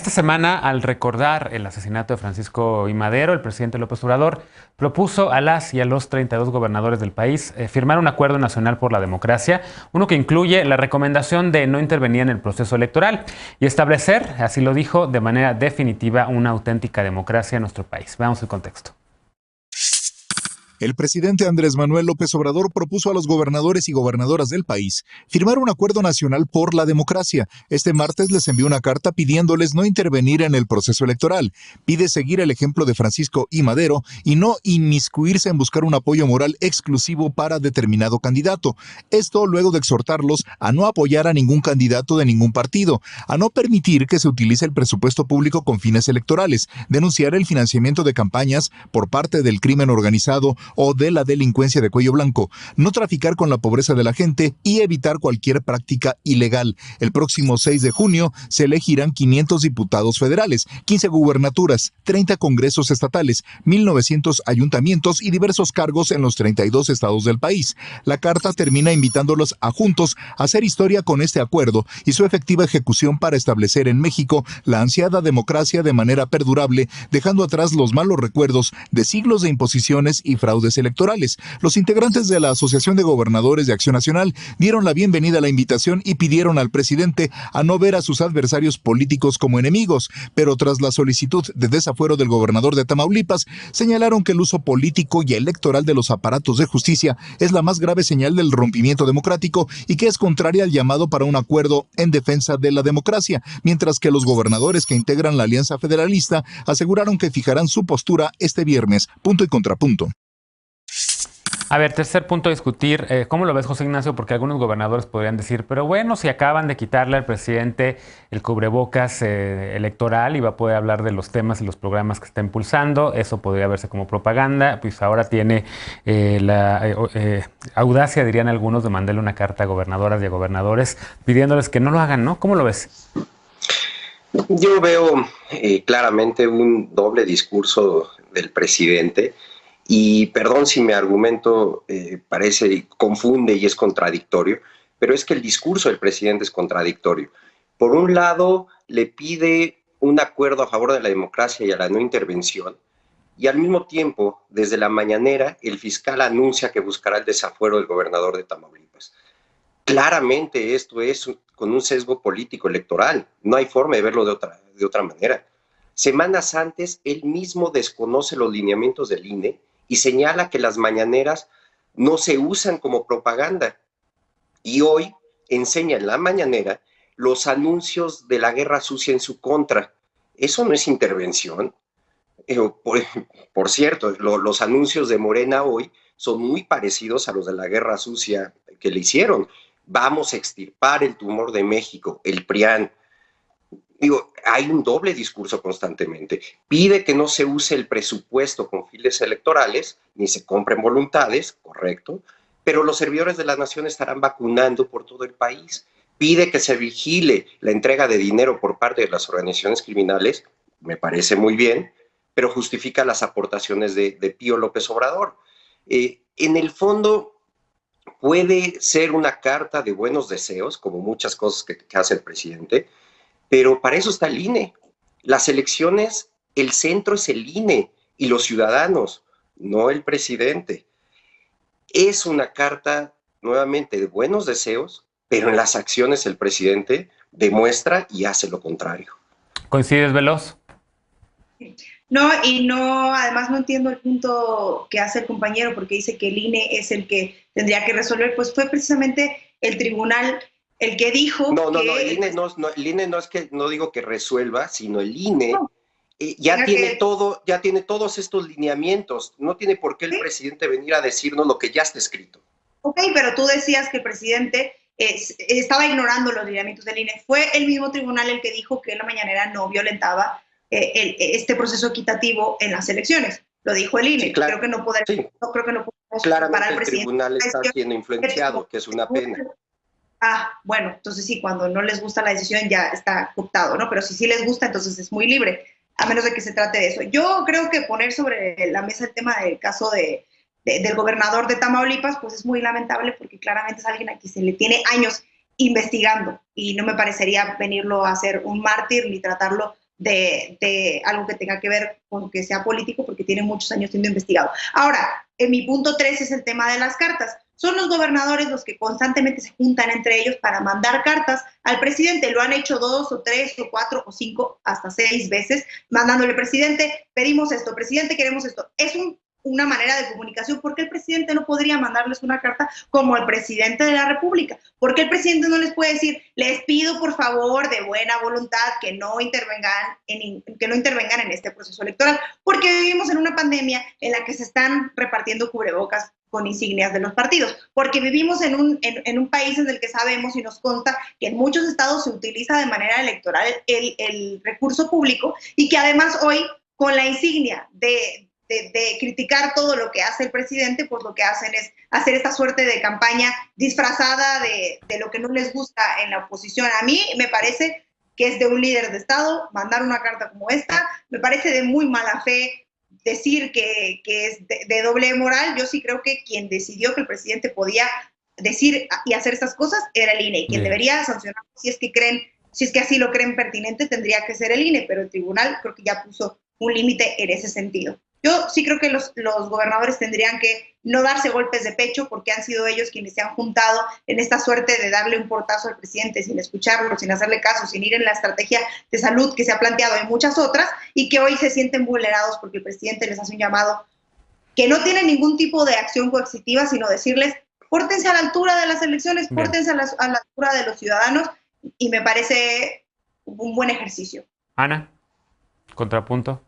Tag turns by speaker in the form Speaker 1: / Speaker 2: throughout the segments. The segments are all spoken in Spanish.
Speaker 1: Esta semana, al recordar el asesinato de Francisco I. Madero, el presidente López Obrador propuso a las y a los 32 gobernadores del país firmar un acuerdo nacional por la democracia, uno que incluye la recomendación de no intervenir en el proceso electoral y establecer, así lo dijo, de manera definitiva una auténtica democracia en nuestro país. Veamos el contexto.
Speaker 2: El presidente Andrés Manuel López Obrador propuso a los gobernadores y gobernadoras del país firmar un acuerdo nacional por la democracia. Este martes les envió una carta pidiéndoles no intervenir en el proceso electoral. Pide seguir el ejemplo de Francisco I. Madero y no inmiscuirse en buscar un apoyo moral exclusivo para determinado candidato. Esto luego de exhortarlos a no apoyar a ningún candidato de ningún partido, a no permitir que se utilice el presupuesto público con fines electorales, denunciar el financiamiento de campañas por parte del crimen organizado o de la delincuencia de cuello blanco, no traficar con la pobreza de la gente y evitar cualquier práctica ilegal. El próximo 6 de junio se elegirán 500 diputados federales, 15 gubernaturas, 30 congresos estatales, 1,900 ayuntamientos y diversos cargos en los 32 estados del país. La carta termina invitándolos a juntos a hacer historia con este acuerdo y su efectiva ejecución para establecer en México la ansiada democracia de manera perdurable, dejando atrás los malos recuerdos de siglos de imposiciones y fraudes electorales. Los integrantes de la Asociación de Gobernadores de Acción Nacional dieron la bienvenida a la invitación y pidieron al presidente a no ver a sus adversarios políticos como enemigos, pero tras la solicitud de desafuero del gobernador de Tamaulipas, señalaron que el uso político y electoral de los aparatos de justicia es la más grave señal del rompimiento democrático y que es contraria al llamado para un acuerdo en defensa de la democracia, mientras que los gobernadores que integran la Alianza Federalista aseguraron que fijarán su postura este viernes, punto y contrapunto.
Speaker 1: A ver, tercer punto a discutir, ¿cómo lo ves, José Ignacio? Porque algunos gobernadores podrían decir, pero bueno, si acaban de quitarle al presidente el cubrebocas electoral y va a poder hablar de los temas y los programas que está impulsando, eso podría verse como propaganda, pues ahora tiene la audacia, dirían algunos, de mandarle una carta a gobernadoras y a gobernadores pidiéndoles que no lo hagan, ¿no? ¿Cómo lo ves?
Speaker 3: Yo veo claramente un doble discurso del presidente. Y perdón si mi argumento confunde y es contradictorio, pero es que el discurso del presidente es contradictorio. Por un lado, le pide un acuerdo a favor de la democracia y a la no intervención, y al mismo tiempo, desde la mañanera, el fiscal anuncia que buscará el desafuero del gobernador de Tamaulipas. Claramente esto es con un sesgo político electoral, no hay forma de verlo de otra manera. Semanas antes, él mismo desconoce los lineamientos del INE y señala que las mañaneras no se usan como propaganda. Y hoy enseña en la mañanera los anuncios de la guerra sucia en su contra. ¿Eso no es intervención? Por cierto, los anuncios de Morena hoy son muy parecidos a los de la guerra sucia que le hicieron. Vamos a extirpar el tumor de México, el PRIAN. Digo, hay un doble discurso constantemente. Pide que no se use el presupuesto con fines electorales, ni se compren voluntades, correcto, pero los servidores de la nación estarán vacunando por todo el país. Pide que se vigile la entrega de dinero por parte de las organizaciones criminales, me parece muy bien, pero justifica las aportaciones de Pío López Obrador. En el fondo, puede ser una carta de buenos deseos, como muchas cosas que hace el presidente, pero para eso está el INE. Las elecciones, el centro es el INE y los ciudadanos, no el presidente. Es una carta, nuevamente, de buenos deseos, pero en las acciones el presidente demuestra y hace lo contrario.
Speaker 1: ¿Coincides, Veloz?
Speaker 4: No, y no, además no entiendo el punto que hace el compañero, porque dice que el INE es el que tendría que resolver, pues fue precisamente el tribunal el que dijo
Speaker 3: el INE no es que no digo que resuelva, sino el INE ya tiene todos estos lineamientos. No tiene por qué el presidente venir a decirnos lo que ya está escrito.
Speaker 4: Ok, pero tú decías que el presidente estaba ignorando los lineamientos del INE. Fue el mismo tribunal el que dijo que la mañanera no violentaba este proceso equitativo en las elecciones. Lo dijo el INE.
Speaker 3: Sí, claro.
Speaker 4: Creo que no podemos
Speaker 3: Claramente el tribunal está siendo influenciado, que es una pena.
Speaker 4: Bueno, entonces sí, cuando no les gusta la decisión ya está cooptado, ¿no? Pero si sí les gusta, entonces es muy libre, a menos de que se trate de eso. Yo creo que poner sobre la mesa el tema del caso del gobernador de Tamaulipas, pues es muy lamentable porque claramente es alguien a quien se le tiene años investigando y no me parecería venirlo a hacer un mártir ni tratarlo de algo que tenga que ver con que sea político, porque tiene muchos años siendo investigado. Ahora, en mi punto 3 es el tema de las cartas. Son los gobernadores los que constantemente se juntan entre ellos para mandar cartas al presidente. Lo han hecho 2 o 3 o 4 o 5 hasta 6 veces, mandándole: presidente, pedimos esto, presidente, queremos esto. Es una manera de comunicación. ¿Por qué el presidente no podría mandarles una carta como el presidente de la República? ¿Por qué el presidente no les puede decir: les pido por favor de buena voluntad que no intervengan en este proceso electoral? Porque vivimos en una pandemia en la que se están repartiendo cubrebocas con insignias de los partidos, porque vivimos en un país en el que sabemos y nos consta que en muchos estados se utiliza de manera electoral el recurso público, y que además hoy, con la insignia de criticar todo lo que hace el presidente, pues lo que hacen es hacer esta suerte de campaña disfrazada de lo que no les gusta en la oposición. A mí me parece que es de un líder de Estado mandar una carta como esta, me parece de muy mala fe decir que es de doble moral. Yo sí creo que quien decidió que el presidente podía decir y hacer estas cosas era el INE, y quien debería sancionar, si es que así lo creen pertinente, tendría que ser el INE, pero el tribunal creo que ya puso un límite en ese sentido. Yo sí creo que los gobernadores tendrían que no darse golpes de pecho, porque han sido ellos quienes se han juntado en esta suerte de darle un portazo al presidente sin escucharlo, sin hacerle caso, sin ir en la estrategia de salud que se ha planteado en muchas otras, y que hoy se sienten vulnerados porque el presidente les hace un llamado que no tiene ningún tipo de acción coercitiva, sino decirles: pórtense a la altura de las elecciones, pórtense a la altura de los ciudadanos, y me parece un buen ejercicio.
Speaker 1: Ana, contrapunto.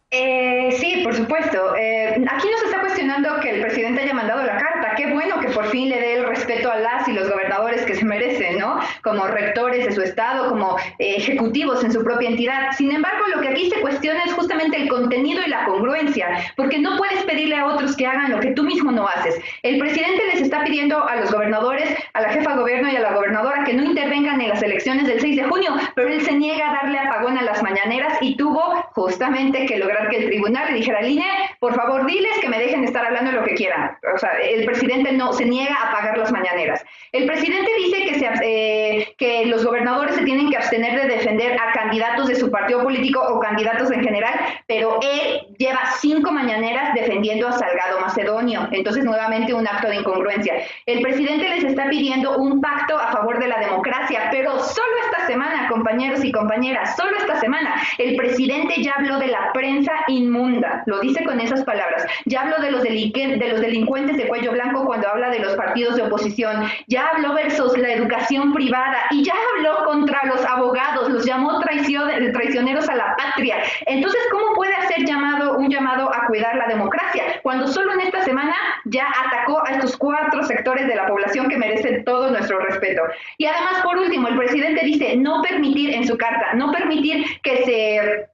Speaker 5: Sí, por supuesto. Aquí no se está cuestionando que el presidente haya mandado la carta. Qué bueno que por fin le dé el respeto a las y los gobernadores que se merecen, ¿no? Como rectores de su estado, como ejecutivos en su propia entidad. Sin embargo, lo que aquí se cuestiona es justamente el contenido y la congruencia, porque no puedes pedirle a otros que hagan lo que tú mismo no haces. El presidente les está pidiendo a los gobernadores, a la jefa de gobierno y a la gobernadora que no intervengan en las elecciones del 6 de junio, pero él se niega a darle apagón a las mañaneras y tuvo justamente que lograr que el tribunal le dijera al INE: por favor, diles que me dejen estar hablando de lo que quieran. O sea, el presidente no se niega a apagar las mañaneras. El presidente dice que los gobernadores se tienen que abstener de defender a candidatos de su partido político o candidatos en general, pero él lleva 5 mañaneras defendiendo a Salgado Macedonio. Entonces, nuevamente, un acto de incongruencia. El presidente les está pidiendo un pacto a favor de la democracia, pero solo esta semana, compañeros y compañeras, solo esta semana, el presidente ya habló de la prensa inmunda, lo dice con esas palabras. Ya habló de los delincuentes de cuello blanco cuando habla de los partidos de oposición. Ya habló versus la educación privada, y ya habló contra los abogados, los llamó traicioneros a la patria. Entonces, ¿cómo puede hacer un llamado a cuidar la democracia cuando solo en esta semana ya atacó a estos 4 sectores de la población que merecen todo nuestro respeto? Y además, por último, el presidente dice no permitir en su carta, no permitir que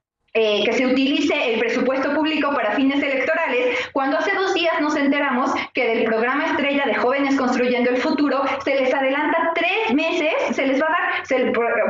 Speaker 5: se utilice el presupuesto público para fines electorales, cuando hace 2 días nos enteramos que del programa estrella de Jóvenes Construyendo el Futuro se les adelanta 3 meses, se les va a dar,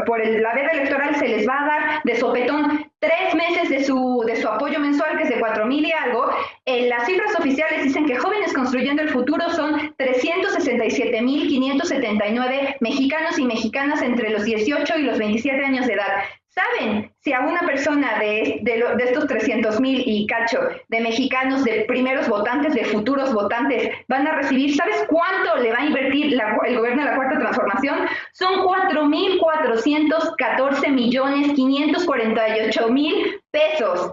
Speaker 5: por la veda electoral se les va a dar de sopetón 3 meses de su apoyo mensual, que es de 4,000 y algo. Las cifras oficiales dicen que Jóvenes Construyendo el Futuro son 367,579 mexicanos y mexicanas entre los 18 y los 27 años de edad. ¿Saben si a una persona de estos 300,000 y cacho de mexicanos, de primeros votantes, de futuros votantes, van a recibir? ¿Sabes cuánto le va a invertir el gobierno de la Cuarta Transformación? Son 4,414,548,000 pesos.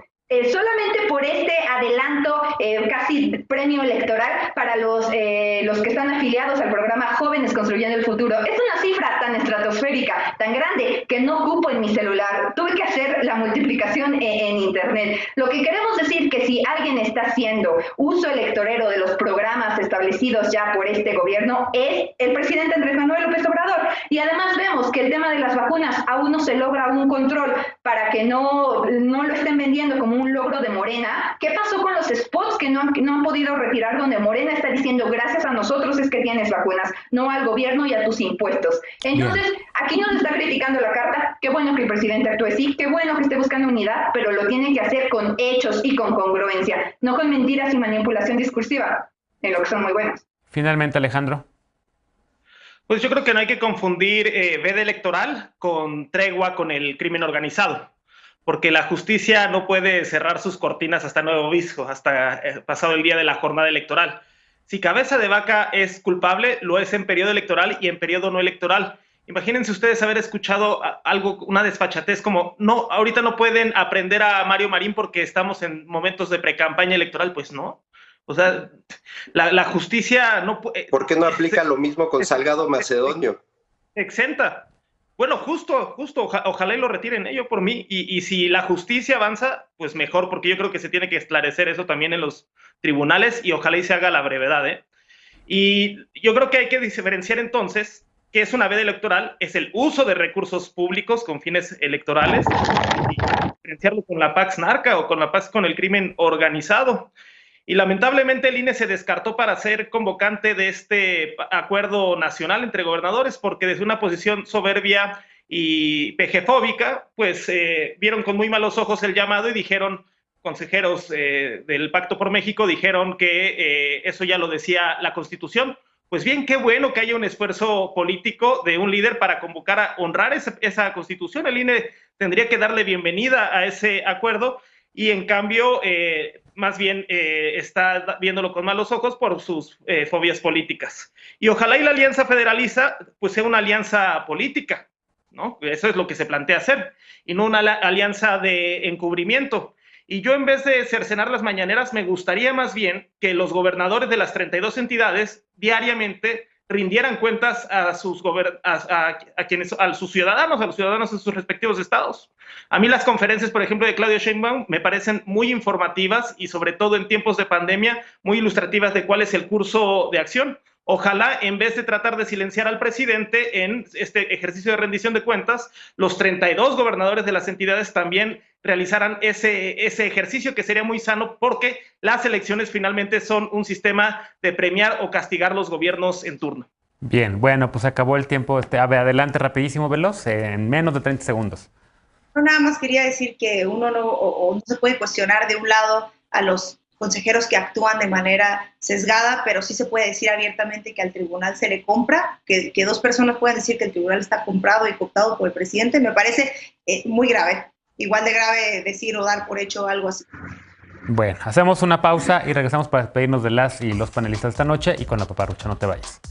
Speaker 5: Solamente por este adelanto, casi premio electoral para los que están afiliados al programa Jóvenes Construyendo el Futuro. Es una cifra tan estratosférica, tan grande, que no ocupo en mi celular. Tuve que hacer la multiplicación en internet. Lo que queremos decir que si alguien está haciendo uso electorero de los programas establecidos ya por este gobierno, es el presidente Andrés Manuel López Obrador. Y además vemos que el tema de las vacunas aún no se logra un control para que no lo estén vendiendo como un logro de Morena. ¿Qué pasó con los spots que no han podido retirar, donde Morena está diciendo gracias a nosotros es que tienes vacunas, no al gobierno y a tus impuestos? Entonces, aquí nos está criticando la carta. Qué bueno que el presidente actúe así, qué bueno que esté buscando unidad, pero lo tiene que hacer con hechos y con congruencia, no con mentiras y manipulación discursiva, en lo que son muy buenas.
Speaker 1: Finalmente, Alejandro.
Speaker 6: Pues yo creo que no hay que confundir veda electoral con tregua con el crimen organizado. porque la justicia no puede cerrar sus cortinas hasta nuevo aviso, hasta pasado el día de la jornada electoral. Si Cabeza de Vaca es culpable, lo es en periodo electoral y en periodo no electoral. Imagínense ustedes haber escuchado algo, una desfachatez como, no, ahorita no pueden aprender a Mario Marín porque estamos en momentos de precampaña electoral. Pues no. O sea, la justicia no puede...
Speaker 3: ¿Por qué no aplica lo mismo con Salgado Macedonio?
Speaker 6: Exenta. Bueno, justo, ojalá y lo retiren yo por mí. Y si la justicia avanza, pues mejor, porque yo creo que se tiene que esclarecer eso también en los tribunales y ojalá y se haga a la brevedad, ¿eh? Y yo creo que hay que diferenciar entonces qué es una veda electoral, es el uso de recursos públicos con fines electorales, y diferenciarlo con la Pax Narca o con la Pax con el crimen organizado. Y lamentablemente el INE se descartó para ser convocante de este acuerdo nacional entre gobernadores, porque desde una posición soberbia y pejefóbica, pues vieron con muy malos ojos el llamado y dijeron, consejeros del Pacto por México dijeron que eso ya lo decía la Constitución. Pues bien, qué bueno que haya un esfuerzo político de un líder para convocar a honrar esa Constitución. El INE tendría que darle bienvenida a ese acuerdo y en cambio más bien está viéndolo con malos ojos por sus fobias políticas. Y ojalá y la alianza federaliza pues sea una alianza política, ¿no? Eso es lo que se plantea hacer, y no una alianza de encubrimiento. Y yo, en vez de cercenar las mañaneras, me gustaría más bien que los gobernadores de las 32 entidades diariamente rindieran cuentas a sus ciudadanos en sus respectivos estados. A mí las conferencias, por ejemplo, de Claudia Sheinbaum me parecen muy informativas y sobre todo en tiempos de pandemia, muy ilustrativas de cuál es el curso de acción. Ojalá, en vez de tratar de silenciar al presidente en este ejercicio de rendición de cuentas, los 32 gobernadores de las entidades también realizaran ese ejercicio, que sería muy sano, porque las elecciones finalmente son un sistema de premiar o castigar los gobiernos en turno.
Speaker 1: Bien, bueno, pues acabó el tiempo. A ver, adelante, rapidísimo, veloz, en menos de 30 segundos.
Speaker 4: No, nada más quería decir que uno no se puede cuestionar de un lado a los consejeros que actúan de manera sesgada, pero sí se puede decir abiertamente que al tribunal se le compra, que dos personas pueden decir que el tribunal está comprado y cooptado por el presidente. Me parece muy grave, igual de grave decir o dar por hecho algo así.
Speaker 1: Bueno, hacemos una pausa y regresamos para despedirnos de las y los panelistas esta noche y con la paparrucha. No te vayas.